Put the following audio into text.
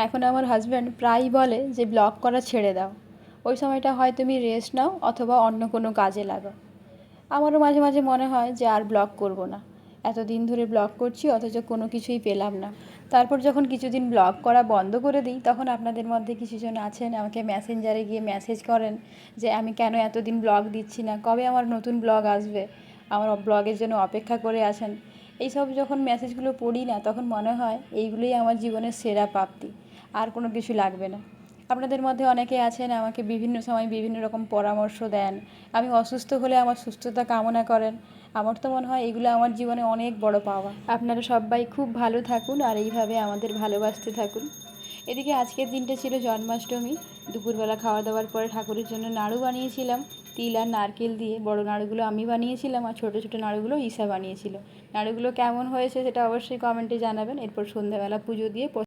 এখন আমার হাজব্যান্ড প্রায়ই বলে যে ব্লগ করা ছেড়ে দাও, ওই সময়টা হয় তুমি রেস্ট নাও অথবা অন্য কোনো কাজে লাগাও। আমারও মাঝে মাঝে মনে হয় যে আর ব্লগ করব না, এতদিন ধরে ব্লগ করছি অথচ কোনো কিছুই পেলাম না। তারপর যখন কিছুদিন ব্লগ করা বন্ধ করে দিই, তখন আপনাদের মধ্যে কিছুজন আছেন আমাকে মেসেঞ্জারে গিয়ে মেসেজ করেন যে আমি কেন এতদিন ব্লগ দিচ্ছি না, কবে আমার নতুন ব্লগ আসবে, আমার ব্লগের জন্য অপেক্ষা করে আছেন। এইসব যখন মেসেজগুলো পড়ি না, তখন মনে হয় এইগুলোই আমার জীবনের সেরা প্রাপ্তি, আর কোনো কিছু লাগবে না। আপনাদের মধ্যে অনেকে আছেন আমাকে বিভিন্ন সময় বিভিন্ন রকম পরামর্শ দেন, আমি অসুস্থ হলে আমার সুস্থতা কামনা করেন। আমার তো মনে হয় এগুলো আমার জীবনে অনেক বড় পাওয়া। আপনারা সবাই খুব ভালো থাকুন আর এইভাবে আমাদের ভালোবাসতে থাকুন। এদিকে আজকের দিনটা ছিল জন্মাষ্টমী। দুপুরবেলা খাওয়া দাওয়ার পরে ঠাকুরের জন্য নাড়ু বানিয়েছিলাম তিল আর নারকেল দিয়ে। বড় নাড়ুগুলো আমি বানিয়েছিলাম আর ছোটো ছোটো নাড়ুগুলো ঈশা বানিয়েছিল। নাড়ুগুলো কেমন হয়েছে সেটা অবশ্যই কমেন্টে জানাবেন। এরপর সন্ধ্যাবেলা পুজো দিয়ে